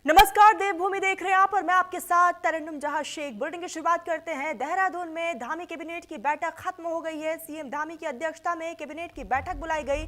नमस्कार, देवभूमि देख रहे हैं आप और मैं आपके साथ तरन्नुम जहां शेख। बुलेटिन की शुरुआत करते हैं। देहरादून में धामी कैबिनेट की बैठक खत्म हो गई है। सीएम धामी की अध्यक्षता में कैबिनेट की बैठक बुलाई गई।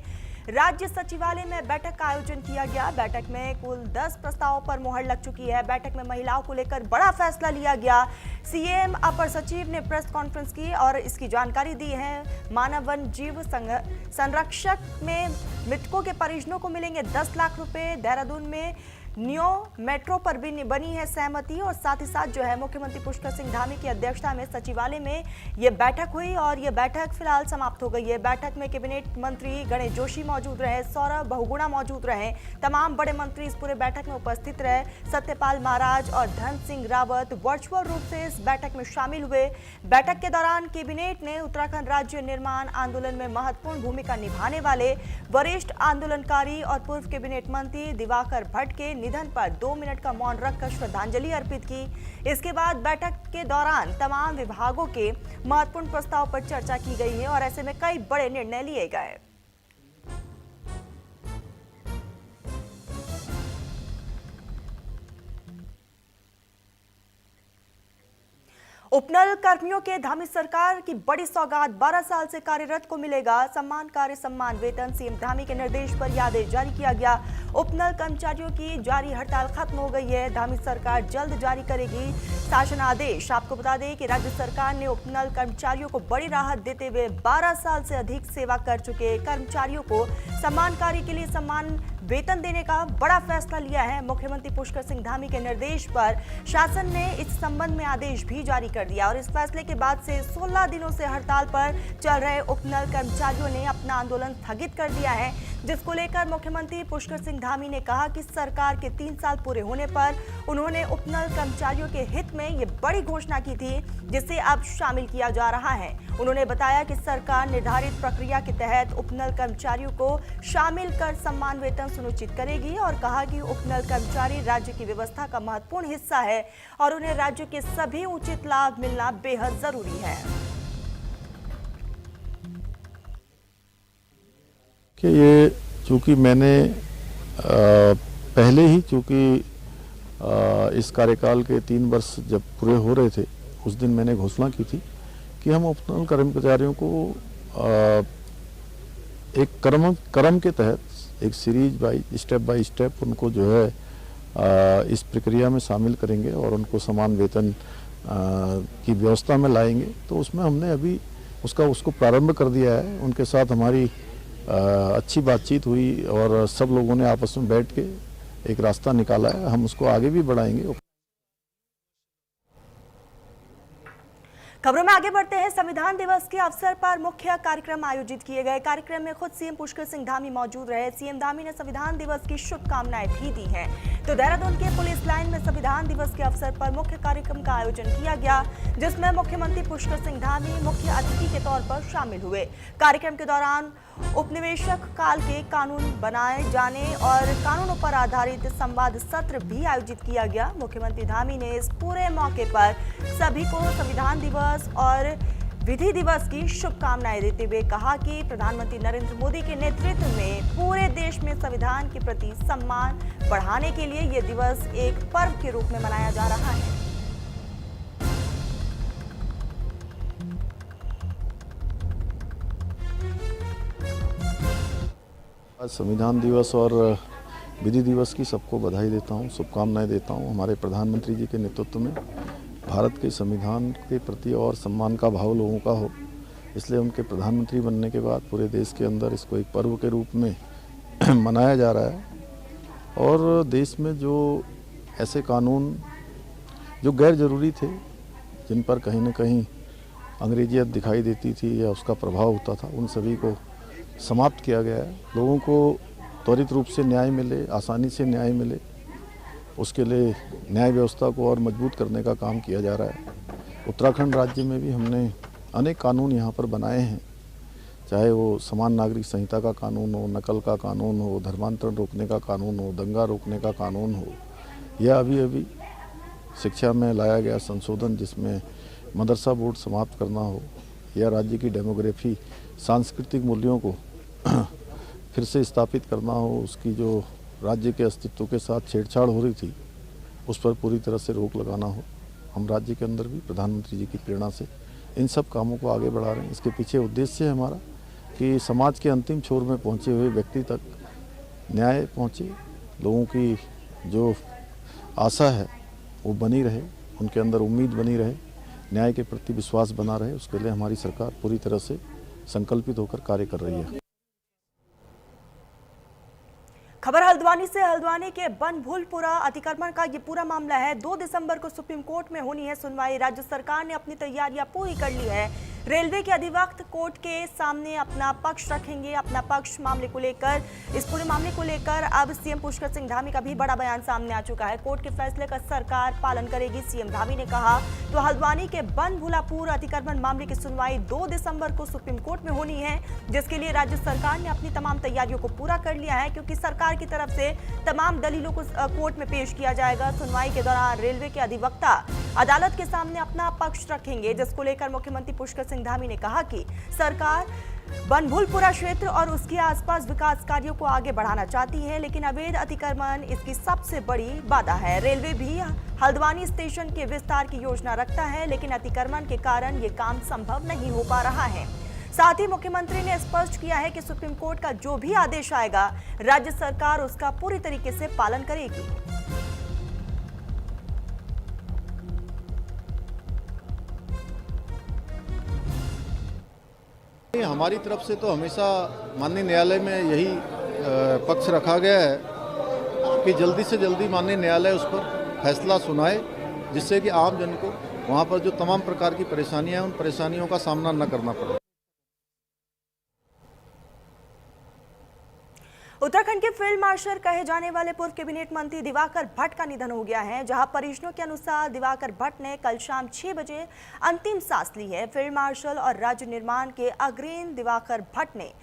राज्य सचिवालय में बैठक का आयोजन किया गया। बैठक में कुल 10 प्रस्तावों पर मुहर लग चुकी है। बैठक में महिलाओं को लेकर बड़ा फैसला लिया गया। सीएम अपर सचिव ने प्रेस कॉन्फ्रेंस की और इसकी जानकारी दी है। मानव वन जीव संरक्षक में मृतकों के परिजनों को मिलेंगे 10 लाख रुपए। देहरादून में न्यू मेट्रो पर भी बनी है सहमति और साथ ही साथ जो है मुख्यमंत्री पुष्कर सिंह धामी की अध्यक्षता में सचिवालय में ये बैठक हुई और ये बैठक फिलहाल समाप्त हो गई है। बैठक में कैबिनेट मंत्री गणेश जोशी मौजूद रहे, सौरभ बहुगुणा मौजूद रहे, तमाम बड़े मंत्री इस पूरे बैठक में उपस्थित रहे। सत्यपाल महाराज और धन सिंह रावत वर्चुअल रूप से इस बैठक में शामिल हुए। बैठक के दौरान कैबिनेट ने उत्तराखंड राज्य निर्माण आंदोलन में महत्वपूर्ण भूमिका निभाने वाले वरिष्ठ आंदोलनकारी और पूर्व कैबिनेट मंत्री दिवाकर भट्ट के निधन पर 2 मिनट का मौन रखकर श्रद्धांजलि अर्पित की। इसके बाद बैठक के दौरान तमाम विभागों के महत्वपूर्ण प्रस्ताव पर चर्चा की गई है और ऐसे में कई बड़े निर्णय लिए गए। उपनल कर्मियों के धामी सरकार की बड़ी सौगात 12 साल से कार्यरत को मिलेगा सम्मान, कार्य सम्मान, वेतन। सीएम धामी के निर्देश पर यह आदेश जारी किया गया। उपनल कर्मचारियों की जारी हड़ताल खत्म हो गई है। धामी सरकार जल्द जारी करेगी शासन आदेश। आपको बता दें कि राज्य सरकार ने उपनल कर्मचारियों को बड़ी राहत देते हुए 12 साल से अधिक सेवा कर चुके कर्मचारियों को सम्मान कार्य के लिए सम्मान वेतन देने का बड़ा फैसला लिया है। मुख्यमंत्री पुष्कर सिंह धामी के निर्देश पर शासन ने इस संबंध में आदेश भी जारी कर दिया और इस फैसले के बाद से 16 दिनों से हड़ताल पर चल रहे उपनल कर्मचारियों ने अपना आंदोलन स्थगित कर दिया है, जिसको लेकर मुख्यमंत्री पुष्कर सिंह धामी ने कहा कि सरकार के 3 साल पूरे होने पर उन्होंने उपनल कर्मचारियों के हित में ये बड़ी घोषणा की थी, जिसे अब शामिल किया जा रहा है। उन्होंने बताया कि सरकार निर्धारित प्रक्रिया के तहत उपनल कर्मचारियों को शामिल कर सम्मान वेतन सुनिश्चित करेगी और कहा कि उपनल कर्मचारी राज्य की व्यवस्था का महत्वपूर्ण हिस्सा है और उन्हें राज्य के सभी उचित लाभ मिलना बेहद जरूरी है। कि ये चूँकि मैंने पहले ही इस कार्यकाल के 3 वर्ष जब पूरे हो रहे थे उस दिन मैंने घोषणा की थी कि हम उपनल कर्मचारियों को एक क्रम के तहत एक सीरीज बाय स्टेप उनको जो है इस प्रक्रिया में शामिल करेंगे और उनको समान वेतन की व्यवस्था में लाएंगे। तो उसमें हमने अभी उसको प्रारंभ कर दिया है। उनके साथ हमारी अच्छी बातचीत हुई और सब लोगों ने आपस में बैठ के एक रास्ता निकाला है। हम उसको आगे भी बढ़ाएंगे। खबरों में आगे बढ़ते हैं। संविधान दिवस के अवसर पर मुख्य कार्यक्रम आयोजित किए गए। कार्यक्रम में खुद सीएम पुष्कर सिंह धामी मौजूद रहे। सीएम धामी ने संविधान दिवस की शुभकामनाएं भी दी हैं। तो देहरादून के पुलिस लाइन में संविधान दिवस के अवसर पर मुख्य कार्यक्रम का आयोजन किया गया, जिसमें मुख्यमंत्री पुष्कर सिंह धामी मुख्य अतिथि के तौर पर शामिल हुए। कार्यक्रम के दौरान उपनिवेशक काल के कानून बनाए जाने और कानूनों पर आधारित संवाद सत्र भी आयोजित किया गया। मुख्यमंत्री धामी ने इस पूरे मौके पर सभी को संविधान दिवस और विधि दिवस की शुभकामनाएं देते हुए कहा कि प्रधानमंत्री नरेंद्र मोदी के नेतृत्व में पूरे देश में संविधान के प्रति सम्मान बढ़ाने के लिए यह दिवस एक पर्व के रूप में मनाया जा रहा है। आज संविधान दिवस और विधि दिवस की सबको बधाई देता हूँ, शुभकामनाएं देता हूँ। हमारे प्रधानमंत्री जी के नेतृत्व में भारत के संविधान के प्रति और सम्मान का भाव लोगों का हो, इसलिए उनके प्रधानमंत्री बनने के बाद पूरे देश के अंदर इसको एक पर्व के रूप में मनाया जा रहा है। और देश में जो ऐसे कानून जो गैर जरूरी थे, जिन पर कहीं न कहीं अंग्रेजियत दिखाई देती थी या उसका प्रभाव होता था, उन सभी को समाप्त किया गया है। लोगों को त्वरित रूप से न्याय मिले, आसानी से न्याय मिले, उसके लिए न्याय व्यवस्था को और मजबूत करने का काम किया जा रहा है। उत्तराखंड राज्य में भी हमने अनेक कानून यहाँ पर बनाए हैं, चाहे वो समान नागरिक संहिता का कानून हो, नकल का कानून हो, धर्मांतरण रोकने का कानून हो, दंगा रोकने का कानून हो, या अभी शिक्षा में लाया गया संशोधन जिसमें मदरसा बोर्ड समाप्त करना हो, या राज्य की डेमोग्राफी, सांस्कृतिक मूल्यों को फिर से स्थापित करना हो, उसकी जो राज्य के अस्तित्व के साथ छेड़छाड़ हो रही थी उस पर पूरी तरह से रोक लगाना हो। हम राज्य के अंदर भी प्रधानमंत्री जी की प्रेरणा से इन सब कामों को आगे बढ़ा रहे हैं। इसके पीछे उद्देश्य है हमारा कि समाज के अंतिम छोर में पहुंचे हुए व्यक्ति तक न्याय पहुंचे, लोगों की जो आशा है वो बनी रहे, उनके अंदर उम्मीद बनी रहे, न्याय के प्रति विश्वास बना रहे। उसके लिए हमारी सरकार पूरी तरह से संकल्पित होकर कार्य कर रही है। खबर हल्द्वानी से। हल्द्वानी के बनभूलपुरा अतिक्रमण का ये पूरा मामला है। 2 दिसंबर को सुप्रीम कोर्ट में होनी है सुनवाई। राज्य सरकार ने अपनी तैयारियां पूरी कर ली है। रेलवे के अधिवक्ता कोर्ट के सामने अपना पक्ष रखेंगे, अपना पक्ष मामले को लेकर। इस पूरे मामले को लेकर अब सीएम पुष्कर सिंह धामी का भी बड़ा बयान सामने आ चुका है। कोर्ट के फैसले का सरकार पालन करेगी, सीएम धामी ने कहा। तो हल्द्वानी के बनभूलपुरा अतिक्रमण मामले की सुनवाई 2 दिसंबर को सुप्रीम कोर्ट में होनी है, जिसके लिए राज्य सरकार ने अपनी तमाम तैयारियों को पूरा कर लिया है, क्योंकि सरकार की तरफ से तमाम दलीलों को कोर्ट में पेश किया जाएगा। सुनवाई के दौरान रेलवे के अधिवक्ता अदालत के सामने अपना पक्ष रखेंगे, जिसको लेकर मुख्यमंत्री पुष्कर सिंह धामी ने कहा कि सरकार बनभूलपुरा क्षेत्र और उसके आसपास विकास कार्यों को आगे बढ़ाना चाहती है, लेकिन अवैध अतिक्रमण इसकी सबसे बड़ी बाधा है। रेलवे भी हल्द्वानी स्टेशन के विस्तार की योजना रखता है, लेकिन अतिक्रमण के कारण ये काम संभव नहीं हो पा रहा है। साथ ही मुख्यमंत्री ने स्पष्ट किया है कि सुप्रीम कोर्ट का जो भी आदेश आएगा, राज्य सरकार उसका पूरी तरीके से पालन करेगी। हमारी तरफ से तो हमेशा माननीय न्यायालय में यही पक्ष रखा गया है कि जल्दी से जल्दी माननीय न्यायालय उस पर फैसला सुनाए, जिससे कि आम जन को वहां पर जो तमाम प्रकार की परेशानियां हैं उन परेशानियों का सामना न करना पड़े। उत्तराखंड के फील्ड मार्शल कहे जाने वाले पूर्व कैबिनेट मंत्री दिवाकर भट्ट का निधन हो गया है। जहां परिजनों के अनुसार दिवाकर भट्ट ने कल शाम 6 बजे अंतिम सांस ली है। फील्ड मार्शल और राज्य निर्माण के अग्रणी दिवाकर भट्ट ने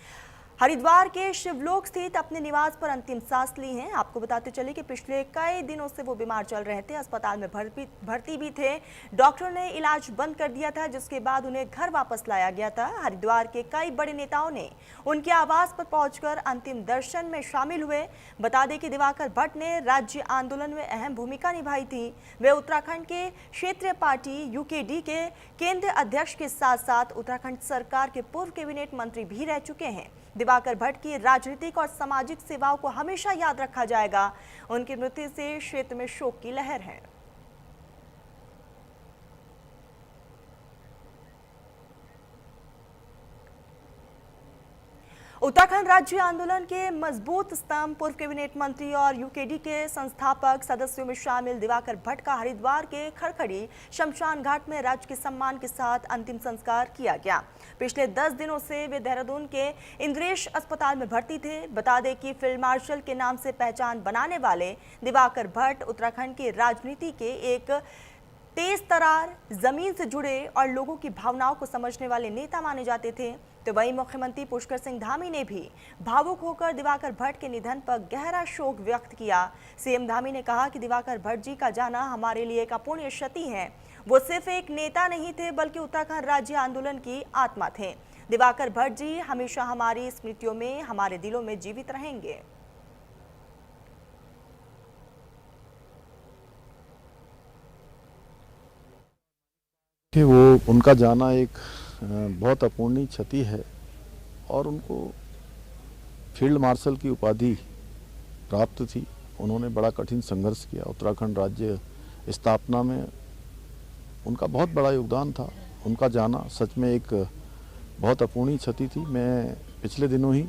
हरिद्वार के शिवलोक स्थित अपने निवास पर अंतिम सांस ली है। आपको बताते चले कि पिछले कई दिनों से वो बीमार चल रहे थे, अस्पताल में भर्ती भी थे। डॉक्टरों ने इलाज बंद कर दिया था, जिसके बाद उन्हें घर वापस लाया गया था। हरिद्वार के कई बड़े नेताओं ने उनके आवास पर पहुंचकर अंतिम दर्शन में शामिल हुए। बता दें कि दिवाकर भट्ट ने राज्य आंदोलन में अहम भूमिका निभाई थी। वे उत्तराखंड के क्षेत्रीय पार्टी यूकेडी के केंद्रीय अध्यक्ष के साथ साथ उत्तराखंड सरकार के पूर्व कैबिनेट मंत्री भी रह चुके हैं। दिवाकर भट्ट की राजनीतिक और सामाजिक सेवाओं को हमेशा याद रखा जाएगा। उनकी मृत्यु से क्षेत्र में शोक की लहर है। उत्तराखंड राज्य आंदोलन के मजबूत स्तंभ पूर्व कैबिनेट मंत्री और यूकेडी के संस्थापक सदस्यों में शामिल दिवाकर भट्ट का हरिद्वार के खड़खड़ी शमशान घाट में राज्य के सम्मान के साथ अंतिम संस्कार किया गया। पिछले 10 दिनों से वे देहरादून के इंद्रेश अस्पताल में भर्ती थे। बता दें कि फील्ड मार्शल के नाम से पहचान बनाने वाले दिवाकर भट्ट उत्तराखंड की राजनीति के एक तेज तरार, जमीन से जुड़े और लोगों की भावनाओं को समझने वाले नेता माने जाते थे। तो वहीं मुख्यमंत्री पुष्कर सिंह धामी ने भी भावुक होकर दिवाकर भट्ट के निधन पर गहरा शोक व्यक्त किया। सीएम धामी ने कहा कि दिवाकर भट्ट जी का जाना हमारे लिए एक अपूर्णीय क्षति है। वो सिर्फ एक नेता नहीं थे, बल्कि उत्तराखंड राज्य आंदोलन की आत्मा थे। दिवाकर भट्ट जी हमेशा हमारी स्मृतियों में, हमारे दिलों में जीवित रहेंगे। कि वो उनका जाना एक बहुत अपूर्णीय क्षति है और उनको फील्ड मार्शल की उपाधि प्राप्त थी। उन्होंने बड़ा कठिन संघर्ष किया। उत्तराखंड राज्य स्थापना में उनका बहुत बड़ा योगदान था। उनका जाना सच में एक बहुत अपूर्णीय क्षति थी। मैं पिछले दिनों ही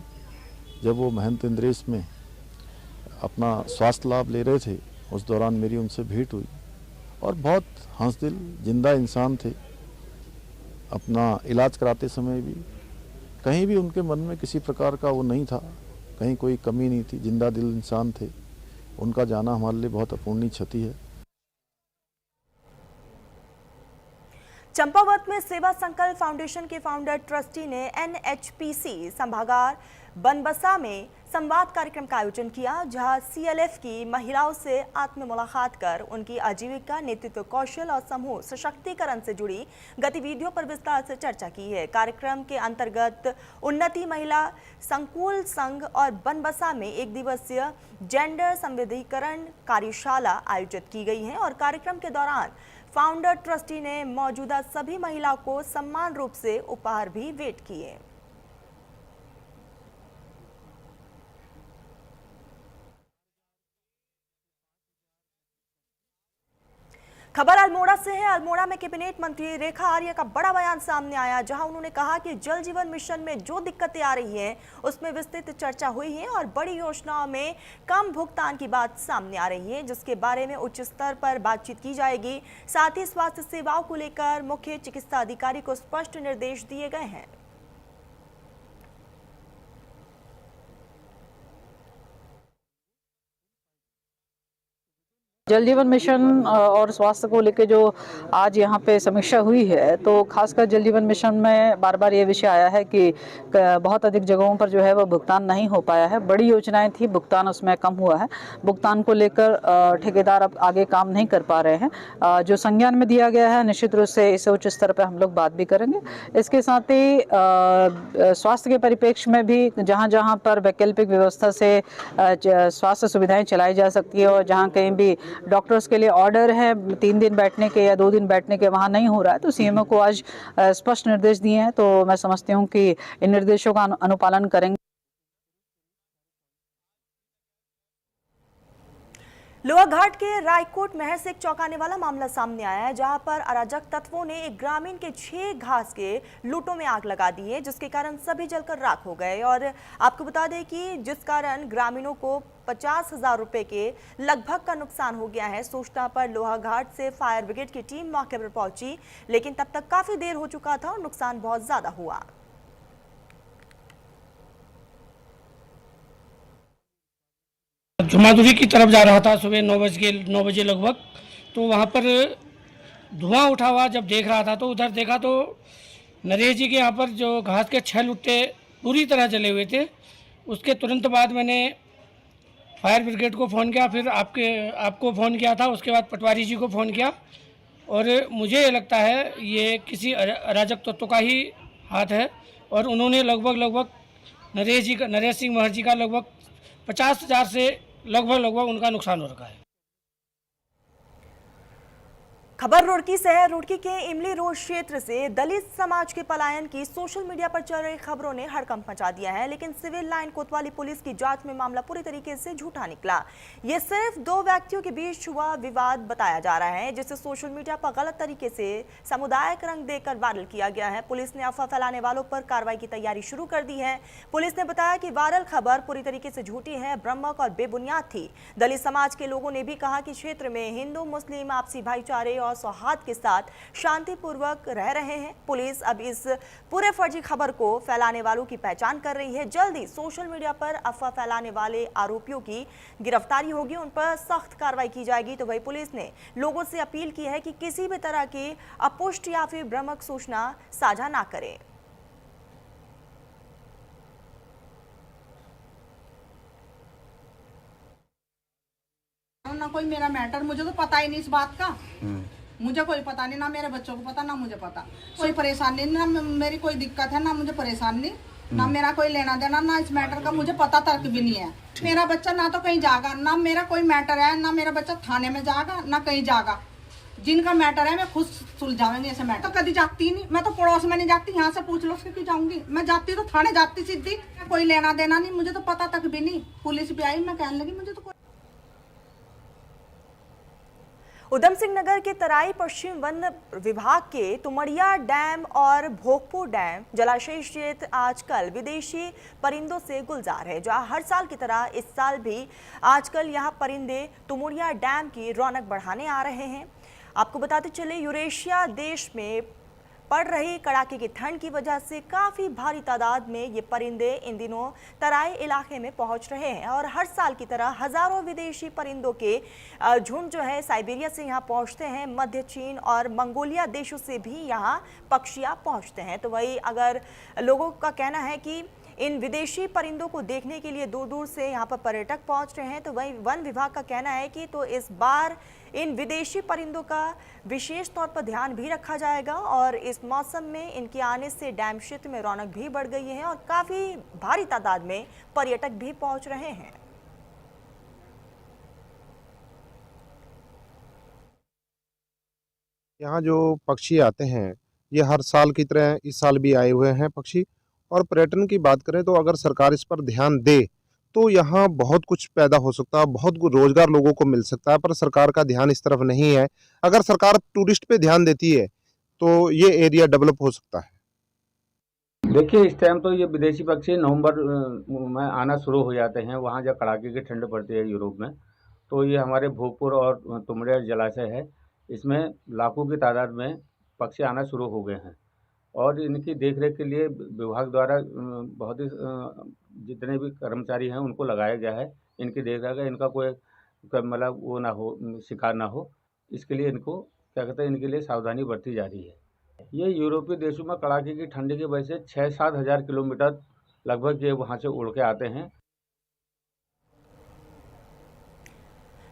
जब वो महंत इंद्रेश में अपना स्वास्थ्य लाभ ले रहे थे, उस दौरान मेरी उनसे भेंट हुई और बहुत हंसदिल जिंदा इंसान थे। अपना इलाज कराते समय भी कहीं भी उनके मन में किसी प्रकार का वो नहीं था, कहीं कोई कमी नहीं थी, जिंदा दिल इंसान थे। उनका जाना हमारे लिए बहुत अपूर्णीय क्षति है। चंपावत में सेवा संकल्प फाउंडेशन के फाउंडर ट्रस्टी ने एनएचपीसी संभागार बनबसा में संवाद कार्यक्रम का आयोजन किया, जहां सीएलएफ की महिलाओं से आत्म मुलाकात कर उनकी आजीविका, नेतृत्व कौशल और समूह सशक्तिकरण से जुड़ी गतिविधियों पर विस्तार से चर्चा की है। कार्यक्रम के अंतर्गत उन्नति महिला संकुल संघ और बनबसा में एक दिवसीय जेंडर संवेदीकरण कार्यशाला आयोजित की गई है और कार्यक्रम के दौरान फाउंडर ट्रस्टी ने मौजूदा सभी महिलाओं को सम्मान रूप से उपहार भी भेंट किए। खबर अल्मोड़ा से है। अल्मोड़ा में कैबिनेट मंत्री रेखा आर्य का बड़ा बयान सामने आया, जहां उन्होंने कहा कि जल जीवन मिशन में जो दिक्कतें आ रही हैं उसमें विस्तृत चर्चा हुई है और बड़ी योजनाओं में कम भुगतान की बात सामने आ रही है, जिसके बारे में उच्च स्तर पर बातचीत की जाएगी। साथ ही स्वास्थ्य सेवाओं को लेकर मुख्य चिकित्सा अधिकारी को स्पष्ट निर्देश दिए गए हैं। जल जीवन मिशन और स्वास्थ्य को लेकर जो आज यहाँ पे समीक्षा हुई है, तो खासकर जल जीवन मिशन में बार बार ये विषय आया है कि बहुत अधिक जगहों पर जो है वो भुगतान नहीं हो पाया है। बड़ी योजनाएं थी, भुगतान उसमें कम हुआ है। भुगतान को लेकर ठेकेदार अब आगे काम नहीं कर पा रहे हैं। जो संज्ञान में दिया गया है, निश्चित रूप से इसे उच्च स्तर पर हम लोग बात भी करेंगे। इसके साथ ही स्वास्थ्य के परिप्रेक्ष्य में भी जहाँ जहाँ पर वैकल्पिक व्यवस्था से स्वास्थ्य सुविधाएं चलाई जा सकती है और जहाँ कहीं भी डॉक्टर्स के लिए ऑर्डर है 3 दिन बैठने के या 2 दिन बैठने के, वहाँ नहीं हो रहा है, तो सीएमओ को आज स्पष्ट निर्देश दिए हैं। तो मैं समझती हूँ कि इन निर्देशों का अनुपालन करेंगे। लोहाघाट के रायकोट महर से एक चौंकाने वाला मामला सामने आया है, जहां पर अराजक तत्वों ने एक ग्रामीण के 6 घास के लूटों में आग लगा दी है, जिसके कारण सभी जलकर राख हो गए। और आपको बता दें कि जिस कारण ग्रामीणों को 50,000 रुपए के लगभग का नुकसान हो गया है। सूचना पर लोहाघाट से फायर ब्रिगेड की टीम मौके पर पहुंची, लेकिन तब तक काफी देर हो चुका था और नुकसान बहुत ज्यादा हुआ। जुमादुरी की तरफ जा रहा था सुबह 9 बजे लगभग, तो वहाँ पर धुआं उठा हुआ जब देख रहा था तो उधर देखा तो नरेश जी के यहाँ पर जो घास के 6 लुट्टे पूरी तरह जले हुए थे। उसके तुरंत बाद मैंने फायर ब्रिगेड को फ़ोन किया, फिर आपको फ़ोन किया था, उसके बाद पटवारी जी को फ़ोन किया। और मुझे ये लगता है ये किसी अराजक तत्व का ही हाथ है और उन्होंने लगभग नरेश सिंह महर जी का लगभग 50,000 से लगभग उनका नुकसान हो रखा है। खबर रुड़की से है। रुड़की के इमली रोड क्षेत्र से दलित समाज के पलायन की सोशल मीडिया पर चल रही खबरों ने हड़कंप मचा दिया है, लेकिन सिविल लाइन कोतवाली पुलिस की जांच में मामला पूरी तरीके से झूठा निकला। ये सिर्फ 2 व्यक्तियों के बीच हुआ विवाद बताया जा रहा है, जिसे सोशल मीडिया पर गलत तरीके से सामुदायिक रंग देकर वायरल किया गया है। पुलिस ने अफवाह फैलाने वालों पर कार्रवाई की तैयारी शुरू कर दी है। पुलिस ने बताया कि वायरल खबर पूरी तरीके से झूठी है, भ्रामक और बेबुनियाद थी। दलित समाज के लोगों ने भी कहा कि क्षेत्र में हिंदू मुस्लिम आपसी भाईचारे और सौहार्द के साथ शांतिपूर्वक रह रहे हैं। पुलिस अब इस पूरे फर्जी खबर को फैलाने वालों की पहचान कर रही है। जल्दी सोशल मीडिया पर अफवाह फैलाने वाले आरोपियों की गिरफ्तारी होगी, उन पर सख्त कार्रवाई की जाएगी। तो वही पुलिस ने लोगों से अपील की है कि किसी भी तरह की अपुष्ट या फिर भ्रामक सूचना साझा ना करें। ना कोई मेरा मैटर, मुझे तो पता ही नहीं इस बात का। मुझे कोई पता नहीं, ना मेरे बच्चों को पता, ना मुझे पता। कोई परेशानी नहीं, ना मेरी कोई दिक्कत है, ना मुझे परेशानी, ना मेरा कोई लेना देना, ना इस मैटर का मुझे पता तक भी नहीं है। मेरा बच्चा ना तो कहीं जागा, ना मेरा कोई मैटर है, ना मेरा बच्चा थाने में जागा, ना कहीं जागा। जिनका मैटर है मैं खुद सुलझाऊंगी ऐसे मैटर। तो कभी जाती नहीं, मैं तो पड़ोस में नहीं जाती, यहाँ से पूछ लो उसके क्यों जाऊंगी। मैं जाती तो थाने जाती सीधी, कोई लेना देना नहीं, मुझे तो पता तक भी नहीं। पुलिस भी आई, मैं कहने लगी मुझे तो। उधम सिंह नगर के तराई पश्चिम वन विभाग के तुमड़िया डैम और भोगपुर डैम जलाशय क्षेत्र आजकल विदेशी परिंदों से गुलजार है। जहां हर साल की तरह इस साल भी आजकल यहां परिंदे तुमड़िया डैम की रौनक बढ़ाने आ रहे हैं। आपको बताते चले यूरेशिया देश में पड़ रही कड़ाके की ठंड की वजह से काफी भारी तादाद में ये परिंदे इन दिनों तराई इलाके में पहुंच रहे हैं और हर साल की तरह हजारों विदेशी परिंदों के झुंड जो है साइबेरिया से यहाँ पहुंचते हैं। मध्य चीन और मंगोलिया देशों से भी यहाँ पक्षियाँ पहुंचते हैं। तो वही अगर लोगों का कहना है कि इन विदेशी परिंदों को देखने के लिए दूर दूर से यहाँ पर पर्यटक पहुंच रहे हैं, तो वही वन विभाग का कहना है कि तो इस बार इन विदेशी परिंदों का विशेष तौर पर ध्यान भी रखा जाएगा और इस मौसम में इनके आने से डैम क्षेत्र में रौनक भी बढ़ गई है और काफी भारी तादाद में पर्यटक भी पहुंच रहे हैं। यहाँ जो पक्षी आते हैं ये हर साल की तरह इस साल भी आए हुए हैं पक्षी। और पर्यटन की बात करें तो अगर सरकार इस पर ध्यान दे तो यहाँ बहुत कुछ पैदा हो सकता है, बहुत कुछ रोजगार लोगों को मिल सकता है, पर सरकार का ध्यान इस तरफ नहीं है। अगर सरकार टूरिस्ट पे ध्यान देती है तो ये एरिया डेवलप हो सकता है। देखिए, इस टाइम तो ये विदेशी पक्षी नवंबर में आना शुरू हो जाते हैं। वहाँ जब कड़ाके की ठंड पड़ती है यूरोप में, तो ये हमारे भोगपुर और तुमड़िया जलाशय है, इसमें लाखों की तादाद में पक्षी आना शुरू हो गए हैं और इनकी देखरेख के लिए विभाग द्वारा बहुत ही जितने भी कर्मचारी हैं उनको लगाया गया है। इनकी देखरेख है, इनका कोई मतलब वो ना हो, शिकार ना हो, इसके लिए इनको क्या कहते हैं, इनके लिए सावधानी बरती जा रही है। ये यूरोपीय देशों में कड़ाके की ठंडी की वजह से 6-7 हज़ार किलोमीटर लगभग ये वहाँ से उड़ के आते हैं।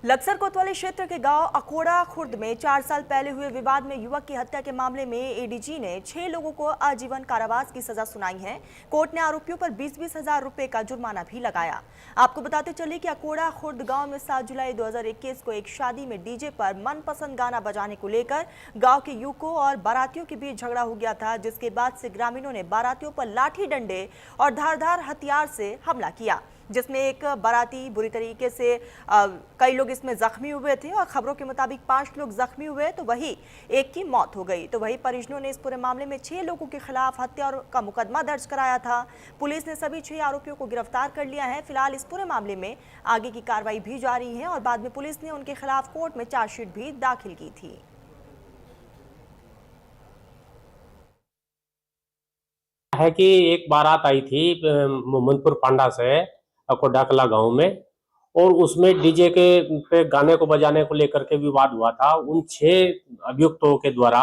लक्सर कोतवाली क्षेत्र के गांव अकोड़ा खुर्द में 4 साल पहले हुए विवाद में युवक की हत्या के मामले में एडीजी ने 6 लोगों को आजीवन कारावास की सजा सुनाई है। कोर्ट ने आरोपियों पर 20-20 हजार रुपए का जुर्माना भी लगाया। आपको बताते चले कि अकोड़ा खुर्द गांव में 7 जुलाई 2021 को एक शादी में डीजे पर मनपसंद गाना बजाने को लेकर गाँव के युवकों और बारातियों के बीच झगड़ा हो गया था, जिसके बाद से ग्रामीणों ने बारातियों पर लाठी डंडे और धारदार हथियार से हमला किया, जिसमें एक बाराती बुरी तरीके से कई लोग इसमें जख्मी हुए थे और खबरों के मुताबिक 5 लोग जख्मी हुए तो वही एक की मौत हो गई। तो वही परिजनों ने इस पूरे मामले में 6 लोगों के खिलाफ हत्या का मुकदमा दर्ज कराया था। पुलिस ने सभी 6 आरोपियों को गिरफ्तार कर लिया है। फिलहाल इस पूरे मामले में आगे की कार्रवाई भी जारी है और बाद में पुलिस ने उनके खिलाफ कोर्ट में चार्जशीट भी दाखिल की थी। है कि एक बारात आई थी मोहम्मदपुर पांडा से अकोडाकला गांव में और उसमें डीजे के पे गाने को बजाने को लेकर के विवाद हुआ था। उन 6 अभियुक्तों के द्वारा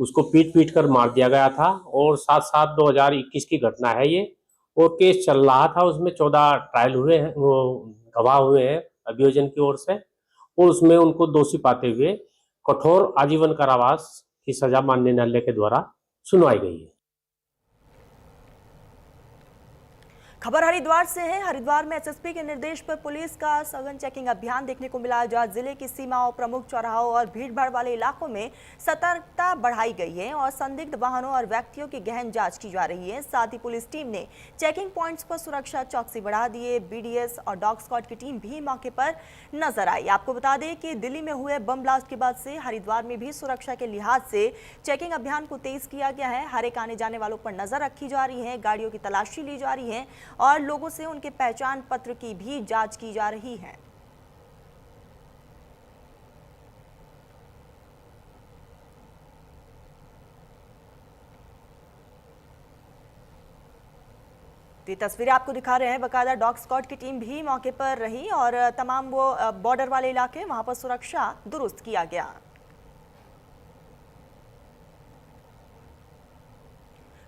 उसको पीट कर मार दिया गया था और 7/7/2021 की घटना है ये और केस चल रहा था। उसमें 14 ट्रायल हुए हैं, वो गवाह हुए हैं अभियोजन की ओर से और उसमें उनको दोषी पाते हुए कठोर आजीवन कारावास की सजा माननीय न्यायालय के द्वारा सुनवाई गई है। खबर हरिद्वार से है। हरिद्वार में एसएसपी के निर्देश पर पुलिस का सघन चेकिंग अभियान देखने को मिला, जहां जिले की सीमाओं, प्रमुख चौराहों और भीड़भाड़ वाले इलाकों में सतर्कता बढ़ाई गई है और संदिग्ध वाहनों और व्यक्तियों की गहन जांच की जा रही है। साथ ही पुलिस टीम ने चेकिंग पॉइंट्स पर सुरक्षा चौकसी बढ़ा दी है। बीडीएस और डॉग स्क्वाड की टीम भी मौके पर नजर आई। आपको बता दें कि दिल्ली में हुए बम ब्लास्ट के बाद से हरिद्वार में भी सुरक्षा के लिहाज से चेकिंग अभियान को तेज किया गया है। हर एक आने जाने वालों पर नजर रखी जा रही है, गाड़ियों की तलाशी ली जा रही है और लोगों से उनके पहचान पत्र की भी जांच की जा रही है। ये तस्वीरें आपको दिखा रहे हैं, बकायदा डॉग स्क्वाड की टीम भी मौके पर रही और तमाम वो बॉर्डर वाले इलाके वहां पर सुरक्षा दुरुस्त किया गया।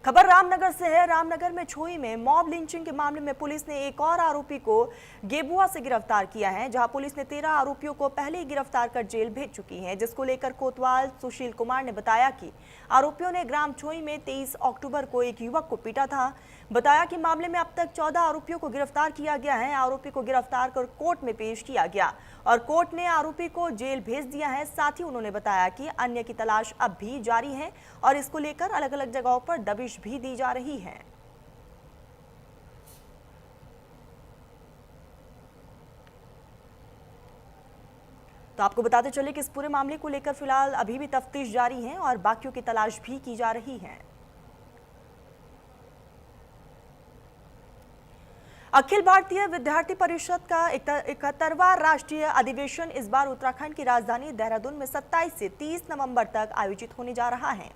खबर रामनगर से है। रामनगर में छोई में मॉब लिंचिंग के मामले में पुलिस ने एक और आरोपी को गेबुआ से गिरफ्तार किया है, जहां पुलिस ने 13 आरोपियों को पहले ही गिरफ्तार कर जेल भेज चुकी है, जिसको लेकर कोतवाल सुशील कुमार ने बताया कि आरोपियों ने ग्राम छोई में 23 अक्टूबर को एक युवक को पीटा था। बताया कि मामले में अब तक 14 आरोपियों को गिरफ्तार किया गया है। आरोपी को गिरफ्तार कर कोर्ट में पेश किया गया और कोर्ट ने आरोपी को जेल भेज दिया है। साथ ही उन्होंने बताया कि अन्य की तलाश अब भी जारी है और इसको लेकर अलग अलग जगहों पर दबिश भी दी जा रही है। तो आपको बताते चले कि इस पूरे मामले को लेकर फिलहाल अभी भी तफ्तीश जारी है और बाकियों की तलाश भी की जा रही है। अखिल भारतीय विद्यार्थी परिषद का 71वां राष्ट्रीय अधिवेशन इस बार उत्तराखंड की राजधानी देहरादून में 27 से 30 नवंबर तक आयोजित होने जा रहा है।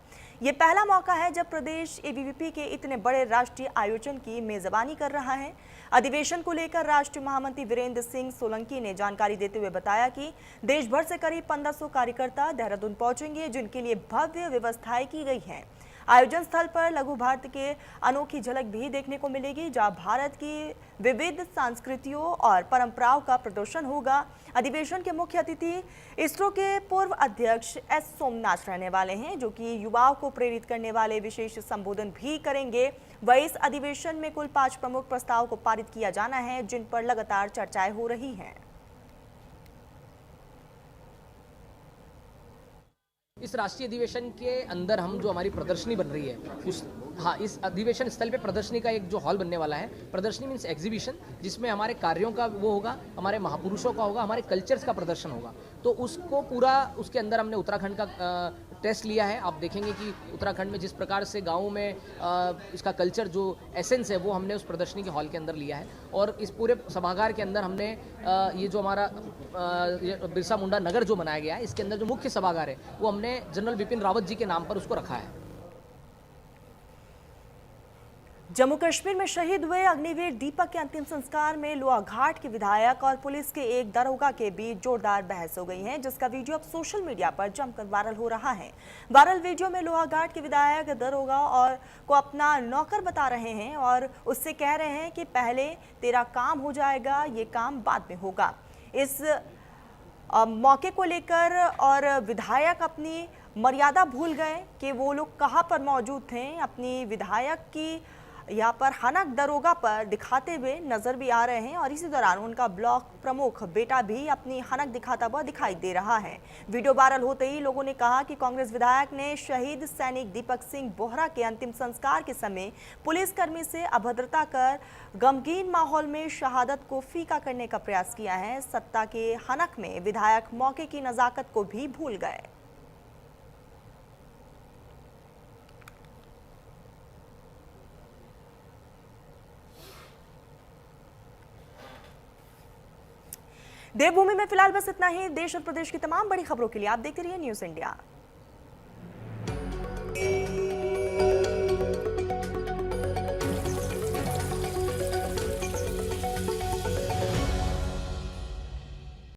ये पहला मौका है जब प्रदेश एबीवीपी के इतने बड़े राष्ट्रीय आयोजन की मेजबानी कर रहा है। अधिवेशन को लेकर राष्ट्रीय महामंत्री वीरेंद्र सिंह सोलंकी ने जानकारी देते हुए बताया कि देश भर से करीब 1500 कार्यकर्ता देहरादून पहुंचेंगे, जिनके लिए भव्य व्यवस्थाएं की गई हैं। आयोजन स्थल पर लघु भारत के अनोखी झलक भी देखने को मिलेगी, जहां भारत की विविध संस्कृतियों और परंपराओं का प्रदर्शन होगा। अधिवेशन के मुख्य अतिथि इसरो के पूर्व अध्यक्ष एस सोमनाथ रहने वाले हैं, जो कि युवाओं को प्रेरित करने वाले विशेष संबोधन भी करेंगे। वह इस अधिवेशन में कुल 5 प्रमुख प्रस्तावों को पारित किया जाना है, जिन पर लगातार चर्चाएं हो रही हैं। इस राष्ट्रीय अधिवेशन के अंदर हम जो हमारी प्रदर्शनी बन रही है इस अधिवेशन स्थल पे प्रदर्शनी का एक जो हॉल बनने वाला है, प्रदर्शनी मीन्स एग्जीबिशन, जिसमें हमारे कार्यों का वो होगा, हमारे महापुरुषों का होगा, हमारे कल्चर्स का प्रदर्शन होगा। तो उसको पूरा उसके अंदर हमने उत्तराखंड का टेस्ट लिया है। आप देखेंगे कि उत्तराखंड में जिस प्रकार से गाँव में इसका कल्चर जो एसेंस है वो हमने उस प्रदर्शनी के हॉल के अंदर लिया है। और इस पूरे सभागार के अंदर हमने ये जो हमारा बिरसा मुंडा नगर जो बनाया गया है, इसके अंदर जो मुख्य सभागार है वो हमने जनरल बिपिन रावत जी के नाम पर उसको रखा है। जम्मू कश्मीर में शहीद हुए अग्निवीर दीपक के अंतिम संस्कार में लोहाघाट के विधायक और पुलिस के एक दरोगा के बीच जोरदार बहस हो गई है, जिसका वीडियो अब सोशल मीडिया पर जमकर वायरल हो रहा है। वायरल वीडियो में लोहाघाट के विधायक दरोगा और को अपना नौकर बता रहे हैं और उससे कह रहे हैं कि पहले तेरा काम हो जाएगा, ये काम बाद में होगा। इस मौके को लेकर और विधायक अपनी मर्यादा भूल गए कि वो लोग कहाँ पर मौजूद थे। अपनी विधायक की यहाँ पर हनक दरोगा पर दिखाते हुए नजर भी आ रहे हैं और इसी दौरान उनका ब्लॉक प्रमुख बेटा भी अपनी हनक दिखाता हुआ दिखाई दे रहा है। वीडियो वायरल होते ही लोगों ने कहा कि कांग्रेस विधायक ने शहीद सैनिक दीपक सिंह बोहरा के अंतिम संस्कार के समय पुलिसकर्मी से अभद्रता कर गमगीन माहौल में शहादत को फीका करने का प्रयास किया है। सत्ता के हनक में विधायक मौके की नजाकत को भी भूल गए। देवभूमि में फिलहाल बस इतना ही। देश और प्रदेश की तमाम बड़ी खबरों के लिए आप देखते रहिए न्यूज़ इंडिया।